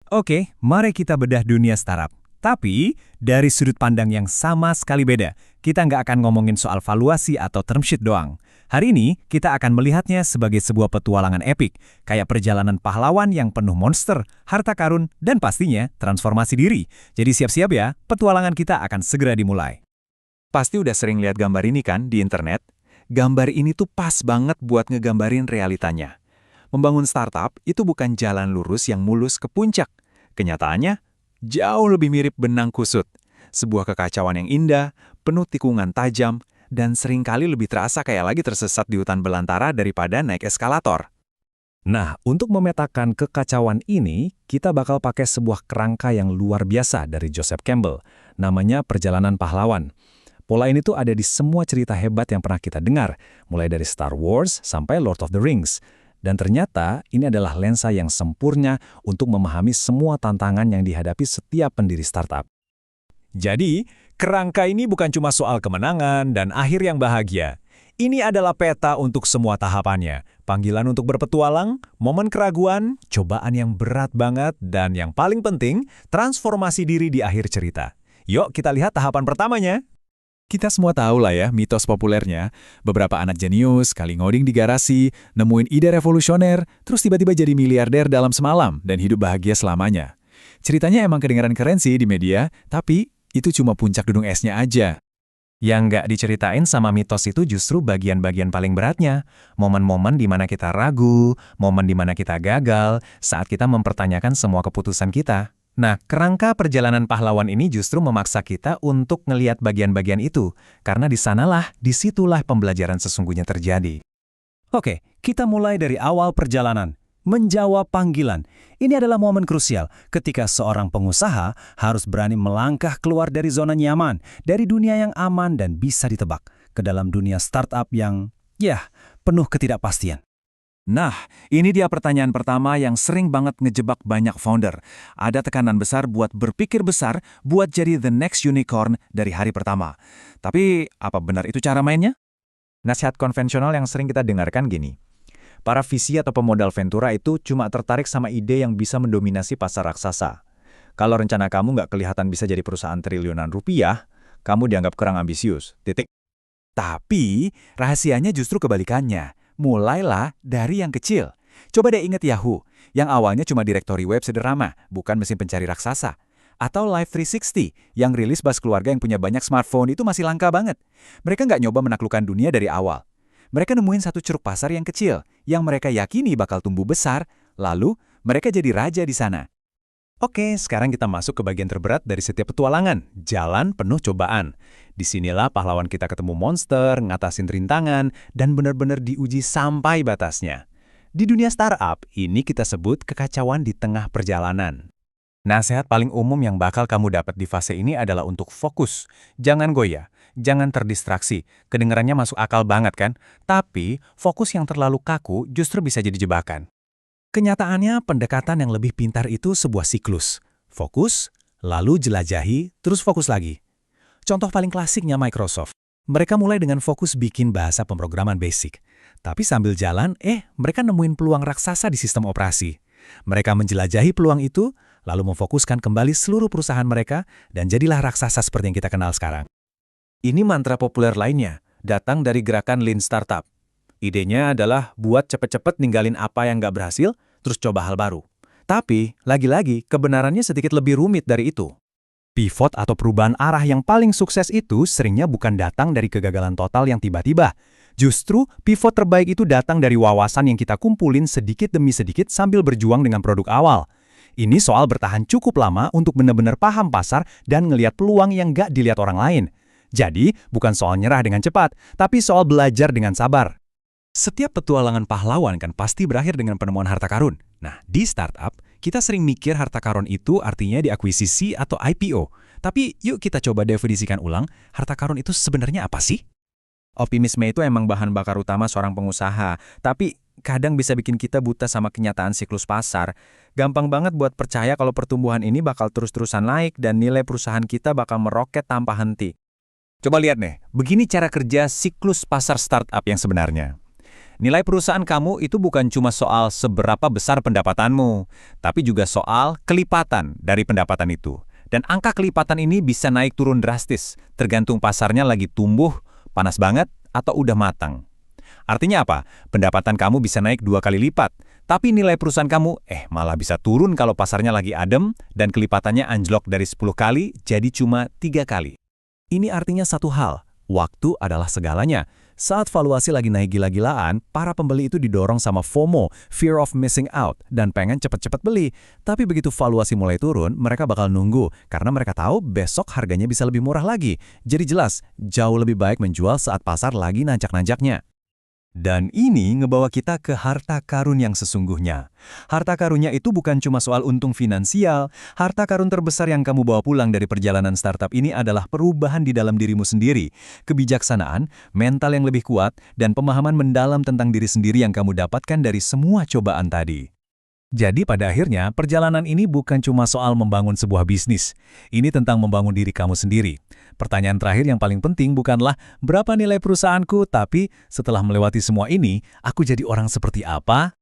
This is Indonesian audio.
Oke, mari kita bedah dunia startup. Tapi, dari sudut pandang yang sama sekali beda. Kita nggak akan ngomongin soal valuasi atau term sheet doang. Hari ini, kita akan melihatnya sebagai sebuah petualangan epik, kayak perjalanan pahlawan yang penuh monster, harta karun, dan pastinya transformasi diri. Jadi siap-siap ya, petualangan kita akan segera dimulai. Pasti udah sering lihat gambar ini kan di internet? Gambar ini tuh pas banget buat ngegambarin realitanya. Membangun startup itu bukan jalan lurus yang mulus ke puncak. Kenyataannya, jauh lebih mirip benang kusut. Sebuah kekacauan yang indah, penuh tikungan tajam, dan seringkali lebih terasa kayak lagi tersesat di hutan belantara daripada naik eskalator. Nah, untuk memetakan kekacauan ini, kita bakal pakai sebuah kerangka yang luar biasa dari Joseph Campbell, namanya Perjalanan Pahlawan. Pola ini tuh ada di semua cerita hebat yang pernah kita dengar, mulai dari Star Wars sampai Lord of the Rings. Dan ternyata ini adalah lensa yang sempurna untuk memahami semua tantangan yang dihadapi setiap pendiri startup. Jadi, kerangka ini bukan cuma soal kemenangan dan akhir yang bahagia. Ini adalah peta untuk semua tahapannya. Panggilan untuk berpetualang, momen keraguan, cobaan yang berat banget, dan yang paling penting, transformasi diri di akhir cerita. Yuk kita lihat tahapan pertamanya. Kita semua tahu lah ya mitos populernya, beberapa anak jenius kali ngoding di garasi, nemuin ide revolusioner, terus tiba-tiba jadi miliarder dalam semalam dan hidup bahagia selamanya. Ceritanya emang kedengaran keren sih di media, tapi itu cuma puncak gunung esnya aja. Yang nggak diceritain sama mitos itu justru bagian-bagian paling beratnya. Momen-momen di mana kita ragu, momen di mana kita gagal, saat kita mempertanyakan semua keputusan kita. Nah, kerangka perjalanan pahlawan ini justru memaksa kita untuk ngelihat bagian-bagian itu, karena disitulah pembelajaran sesungguhnya terjadi. Oke, kita mulai dari awal perjalanan. Menjawab panggilan. Ini adalah momen krusial ketika seorang pengusaha harus berani melangkah keluar dari zona nyaman, dari dunia yang aman dan bisa ditebak, ke dalam dunia startup yang, penuh ketidakpastian. Nah, ini dia pertanyaan pertama yang sering banget ngejebak banyak founder. Ada tekanan besar buat berpikir besar, buat jadi the next unicorn dari hari pertama. Tapi, apa benar itu cara mainnya? Nasihat konvensional yang sering kita dengarkan gini. Para visi atau pemodal Ventura itu cuma tertarik sama ide yang bisa mendominasi pasar raksasa. Kalau rencana kamu nggak kelihatan bisa jadi perusahaan triliunan rupiah, kamu dianggap kurang ambisius. Titik. Tapi, rahasianya justru kebalikannya. Mulailah dari yang kecil. Coba deh inget Yahoo, yang awalnya cuma direktori web sederhana, bukan mesin pencari raksasa. Atau Life360, yang rilis bus keluarga yang punya banyak smartphone itu masih langka banget. Mereka nggak nyoba menaklukkan dunia dari awal. Mereka nemuin satu ceruk pasar yang kecil, yang mereka yakini bakal tumbuh besar, lalu mereka jadi raja di sana. Oke, sekarang kita masuk ke bagian terberat dari setiap petualangan, jalan penuh cobaan. Disinilah pahlawan kita ketemu monster, ngatasin rintangan, dan benar-benar diuji sampai batasnya. Di dunia startup, ini kita sebut kekacauan di tengah perjalanan. Nasihat paling umum yang bakal kamu dapat di fase ini adalah untuk fokus. Jangan goyah, jangan terdistraksi. Kedengarannya masuk akal banget kan? Tapi, fokus yang terlalu kaku justru bisa jadi jebakan. Kenyataannya, pendekatan yang lebih pintar itu sebuah siklus. Fokus, lalu jelajahi, terus fokus lagi. Contoh paling klasiknya Microsoft. Mereka mulai dengan fokus bikin bahasa pemrograman basic. Tapi sambil jalan, mereka nemuin peluang raksasa di sistem operasi. Mereka menjelajahi peluang itu, lalu memfokuskan kembali seluruh perusahaan mereka, dan jadilah raksasa seperti yang kita kenal sekarang. Ini mantra populer lainnya, datang dari gerakan Lean Startup. Idenya adalah buat cepet-cepet ninggalin apa yang nggak berhasil, terus coba hal baru. Tapi, lagi-lagi, kebenarannya sedikit lebih rumit dari itu. Pivot atau perubahan arah yang paling sukses itu seringnya bukan datang dari kegagalan total yang tiba-tiba. Justru, pivot terbaik itu datang dari wawasan yang kita kumpulin sedikit demi sedikit sambil berjuang dengan produk awal. Ini soal bertahan cukup lama untuk benar-benar paham pasar dan ngelihat peluang yang nggak dilihat orang lain. Jadi, bukan soal nyerah dengan cepat, tapi soal belajar dengan sabar. Setiap petualangan pahlawan kan pasti berakhir dengan penemuan harta karun. Nah, di startup, kita sering mikir harta karun itu artinya diakuisisi atau IPO. Tapi yuk kita coba definisikan ulang, harta karun itu sebenarnya apa sih? Optimisme itu emang bahan bakar utama seorang pengusaha, tapi kadang bisa bikin kita buta sama kenyataan siklus pasar. Gampang banget buat percaya kalau pertumbuhan ini bakal terus-terusan naik dan nilai perusahaan kita bakal meroket tanpa henti. Coba lihat nih, begini cara kerja siklus pasar startup yang sebenarnya. Nilai perusahaan kamu itu bukan cuma soal seberapa besar pendapatanmu, tapi juga soal kelipatan dari pendapatan itu. Dan angka kelipatan ini bisa naik turun drastis, tergantung pasarnya lagi tumbuh, panas banget, atau udah matang. Artinya apa? Pendapatan kamu bisa naik 2 kali lipat, tapi nilai perusahaan kamu malah bisa turun kalau pasarnya lagi adem dan kelipatannya anjlok dari 10 kali jadi cuma 3 kali. Ini artinya satu hal, waktu adalah segalanya. Saat valuasi lagi naik gila-gilaan, para pembeli itu didorong sama FOMO, fear of missing out, dan pengen cepet-cepet beli. Tapi begitu valuasi mulai turun, mereka bakal nunggu, karena mereka tahu besok harganya bisa lebih murah lagi. Jadi jelas, jauh lebih baik menjual saat pasar lagi nancak-nancaknya. Dan ini ngebawa kita ke harta karun yang sesungguhnya. Harta karunnya itu bukan cuma soal untung finansial, harta karun terbesar yang kamu bawa pulang dari perjalanan startup ini adalah perubahan di dalam dirimu sendiri, kebijaksanaan, mental yang lebih kuat, dan pemahaman mendalam tentang diri sendiri yang kamu dapatkan dari semua cobaan tadi. Jadi pada akhirnya, perjalanan ini bukan cuma soal membangun sebuah bisnis. Ini tentang membangun diri kamu sendiri. Pertanyaan terakhir yang paling penting bukanlah berapa nilai perusahaanku, tapi setelah melewati semua ini, aku jadi orang seperti apa?